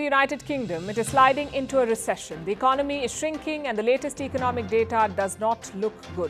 the United Kingdom, it is sliding into a recession. The economy is shrinking and the latest economic data does not look good.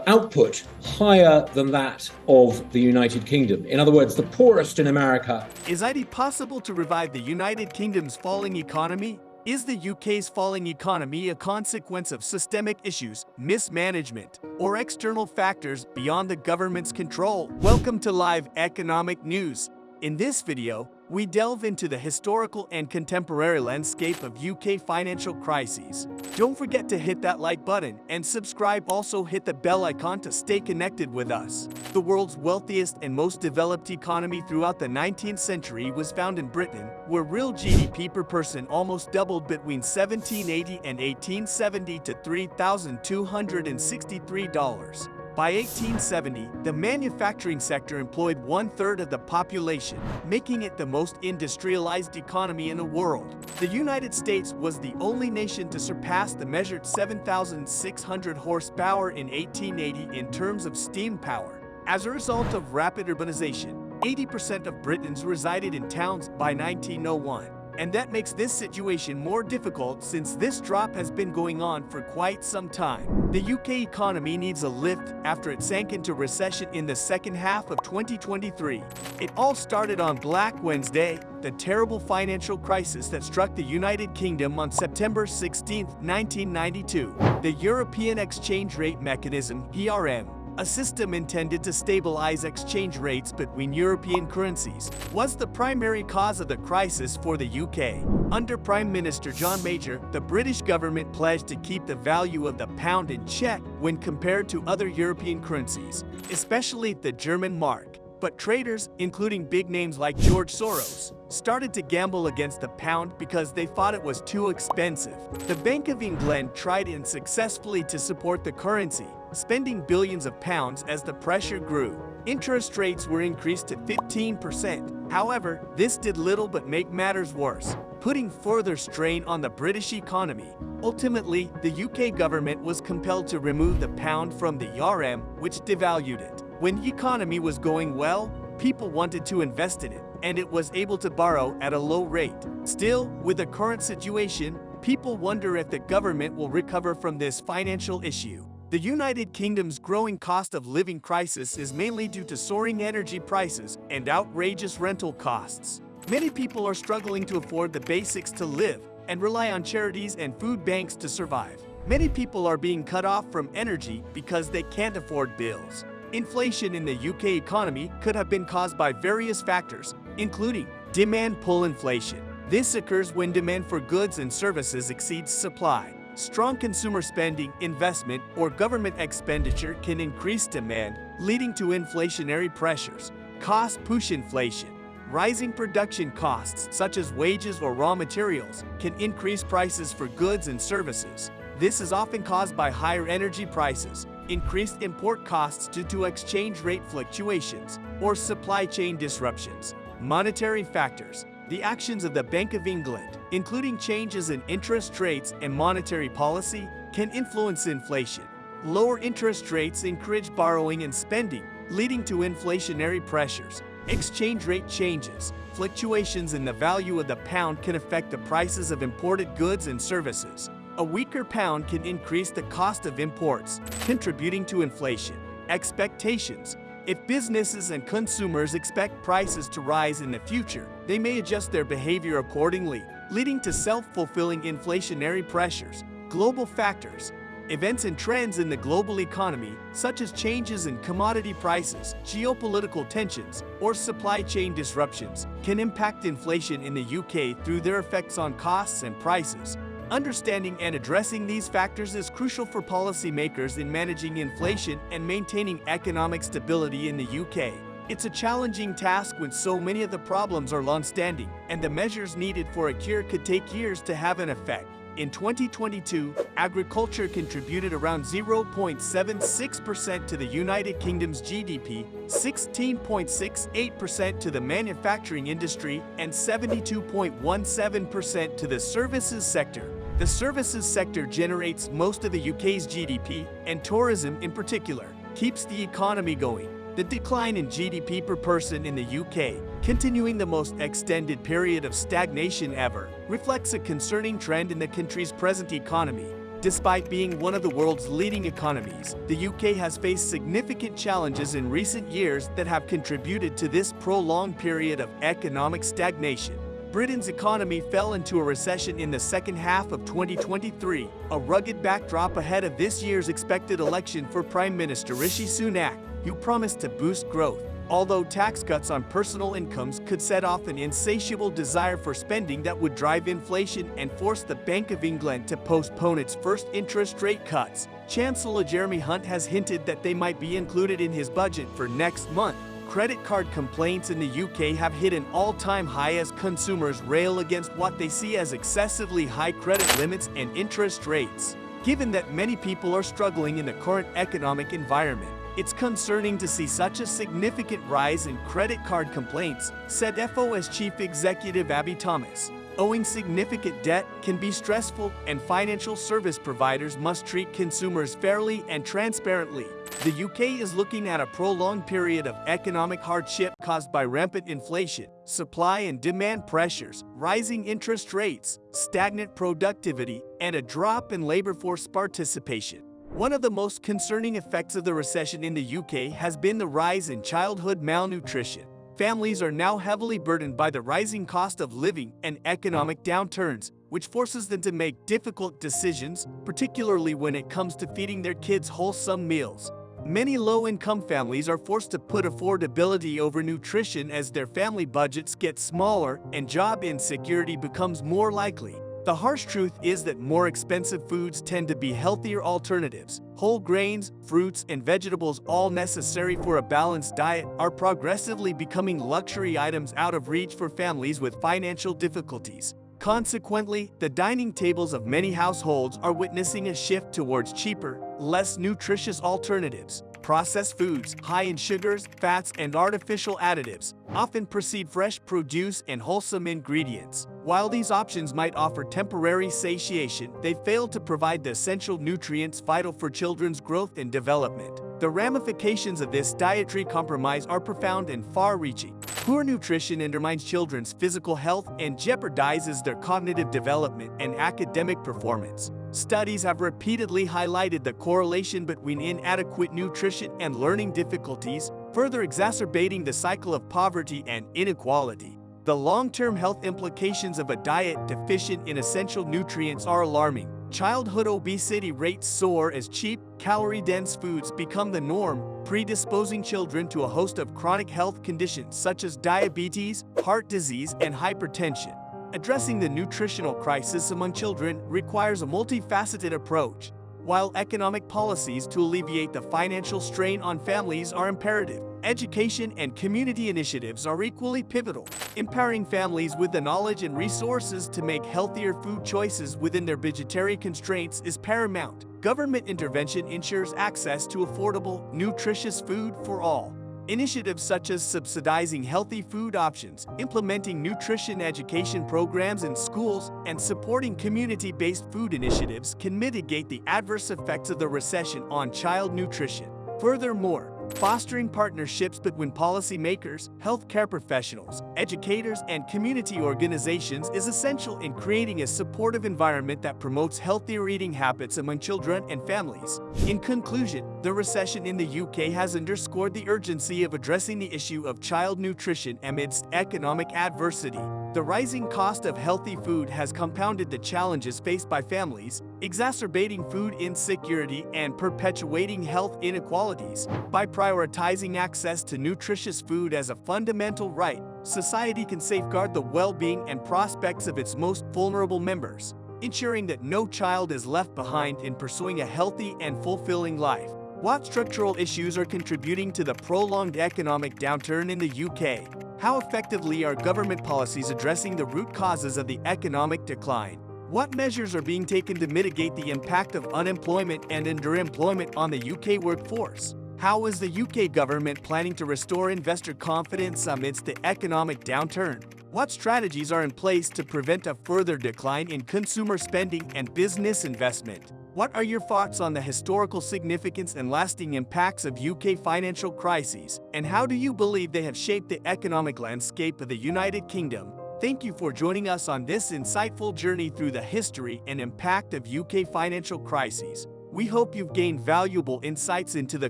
Output higher than that of the United Kingdom. In other words, the poorest in America. Is it possible to revive the United Kingdom's falling economy? Is the UK's falling economy a consequence of systemic issues, mismanagement, or external factors beyond the government's control? Welcome to Live Economic News. In this video, we delve into the historical and contemporary landscape of UK financial crises. Don't forget to hit that like button and subscribe. Also hit the bell icon to stay connected with us. The world's wealthiest and most developed economy throughout the 19th century was found in Britain, where real GDP per person almost doubled between 1780 and 1870 to $3,263. By 1870, the manufacturing sector employed one-third of the population, making it the most industrialized economy in the world. The United States was the only nation to surpass the measured 7,600 horsepower in 1880 in terms of steam power. As a result of rapid urbanization, 80% of Britons resided in towns by 1901. And that makes this situation more difficult since this drop has been going on for quite some time. The UK economy needs a lift after it sank into recession in the second half of 2023. It all started on Black Wednesday, the terrible financial crisis that struck the United Kingdom on September 16, 1992. The European Exchange Rate Mechanism, ERM, a system intended to stabilize exchange rates between European currencies, was the primary cause of the crisis for the UK. Under Prime Minister John Major, the British government pledged to keep the value of the pound in check when compared to other European currencies, especially the German mark. But traders, including big names like George Soros, started to gamble against the pound because they thought it was too expensive. The Bank of England tried unsuccessfully to support the currency, spending billions of pounds as the pressure grew. Interest rates were increased to 15%. However, this did little but make matters worse, putting further strain on the British economy. Ultimately, the UK government was compelled to remove the pound from the ERM, which devalued it. When the economy was going well, people wanted to invest in it, and it was able to borrow at a low rate. Still, with the current situation, people wonder if the government will recover from this financial issue. The United Kingdom's growing cost of living crisis is mainly due to soaring energy prices and outrageous rental costs. Many people are struggling to afford the basics to live and rely on charities and food banks to survive. Many people are being cut off from energy because they can't afford bills. Inflation in the UK economy could have been caused by various factors, including demand pull inflation. This occurs when demand for goods and services exceeds supply. Strong consumer spending, investment, or government expenditure can increase demand, leading to inflationary pressures. Cost push inflation. Rising production costs, such as wages or raw materials, can increase prices for goods and services. This is often caused by higher energy prices, increased import costs due to exchange rate fluctuations, or supply chain disruptions. Monetary factors. The actions of the Bank of England, including changes in interest rates and monetary policy, can influence inflation. Lower interest rates encourage borrowing and spending, leading to inflationary pressures. Exchange rate changes. Fluctuations in the value of the pound can affect the prices of imported goods and services. A weaker pound can increase the cost of imports, contributing to inflation. Expectations. If businesses and consumers expect prices to rise in the future, they may adjust their behavior accordingly, leading to self-fulfilling inflationary pressures. Global factors. Events and trends in the global economy, such as changes in commodity prices, geopolitical tensions, or supply chain disruptions, can impact inflation in the UK through their effects on costs and prices. Understanding and addressing these factors is crucial for policymakers in managing inflation and maintaining economic stability in the UK. It's a challenging task when so many of the problems are long-standing, and the measures needed for a cure could take years to have an effect. In 2022, agriculture contributed around 0.76% to the United Kingdom's GDP, 16.68% to the manufacturing industry, and 72.17% to the services sector. The services sector generates most of the UK's GDP, and tourism in particular keeps the economy going. the decline in GDP per person in the UK, continuing the most extended period of stagnation ever, reflects a concerning trend in the country's present economy. Despite being one of the world's leading economies, the UK has faced significant challenges in recent years that have contributed to this prolonged period of economic stagnation. Britain's economy fell into a recession in the second half of 2023, a rugged backdrop ahead of this year's expected election for Prime Minister Rishi Sunak, who promised to boost growth. Although tax cuts on personal incomes could set off an insatiable desire for spending that would drive inflation and force the Bank of England to postpone its first interest rate cuts, Chancellor Jeremy Hunt has hinted that they might be included in his budget for next month. Credit card complaints in the UK have hit an all-time high as consumers rail against what they see as excessively high credit limits and interest rates. Given that many people are struggling in the current economic environment, it's concerning to see such a significant rise in credit card complaints, said FOS Chief Executive Abby Thomas. Owing significant debt can be stressful, and financial service providers must treat consumers fairly and transparently. The UK is looking at a prolonged period of economic hardship caused by rampant inflation, supply and demand pressures, rising interest rates, stagnant productivity, and a drop in labor force participation. One of the most concerning effects of the recession in the UK has been the rise in childhood malnutrition. Families are now heavily burdened by the rising cost of living and economic downturns, which forces them to make difficult decisions, particularly when it comes to feeding their kids wholesome meals. Many low-income families are forced to put affordability over nutrition as their family budgets get smaller and job insecurity becomes more likely. The harsh truth is that more expensive foods tend to be healthier alternatives. Whole grains, fruits, and vegetables, all necessary for a balanced diet, are progressively becoming luxury items out of reach for families with financial difficulties. Consequently, the dining tables of many households are witnessing a shift towards cheaper, less nutritious alternatives. Processed foods, high in sugars, fats, and artificial additives, often precede fresh produce and wholesome ingredients. While these options might offer temporary satiation, they fail to provide the essential nutrients vital for children's growth and development. The ramifications of this dietary compromise are profound and far-reaching. Poor nutrition undermines children's physical health and jeopardizes their cognitive development and academic performance. Studies have repeatedly highlighted the correlation between inadequate nutrition and learning difficulties, further exacerbating the cycle of poverty and inequality. The long-term health implications of a diet deficient in essential nutrients are alarming. Childhood obesity rates soar as cheap, calorie-dense foods become the norm, predisposing children to a host of chronic health conditions such as diabetes, heart disease, and hypertension. Addressing the nutritional crisis among children requires a multifaceted approach. While economic policies to alleviate the financial strain on families are imperative, education and community initiatives are equally pivotal. Empowering families with the knowledge and resources to make healthier food choices within their budgetary constraints is paramount. Government intervention ensures access to affordable, nutritious food for all. Initiatives such as subsidizing healthy food options, implementing nutrition education programs in schools, and supporting community-based food initiatives can mitigate the adverse effects of the recession on child nutrition. Furthermore, fostering partnerships between policymakers, healthcare professionals, educators, and community organizations is essential in creating a supportive environment that promotes healthier eating habits among children and families. In conclusion, the recession in the UK has underscored the urgency of addressing the issue of child nutrition amidst economic adversity. The rising cost of healthy food has compounded the challenges faced by families, exacerbating food insecurity and perpetuating health inequalities. By prioritizing access to nutritious food as a fundamental right, society can safeguard the well-being and prospects of its most vulnerable members, ensuring that no child is left behind in pursuing a healthy and fulfilling life. What structural issues are contributing to the prolonged economic downturn in the UK? How effectively are government policies addressing the root causes of the economic decline? What measures are being taken to mitigate the impact of unemployment and underemployment on the UK workforce? How is the UK government planning to restore investor confidence amidst the economic downturn? What strategies are in place to prevent a further decline in consumer spending and business investment? What are your thoughts on the historical significance and lasting impacts of UK financial crises, and how do you believe they have shaped the economic landscape of the United Kingdom? Thank you for joining us on this insightful journey through the history and impact of UK financial crises. We hope you've gained valuable insights into the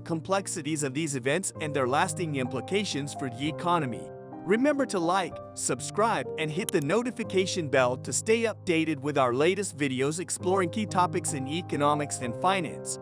complexities of these events and their lasting implications for the economy. Remember to like, subscribe, and hit the notification bell to stay updated with our latest videos exploring key topics in economics and finance.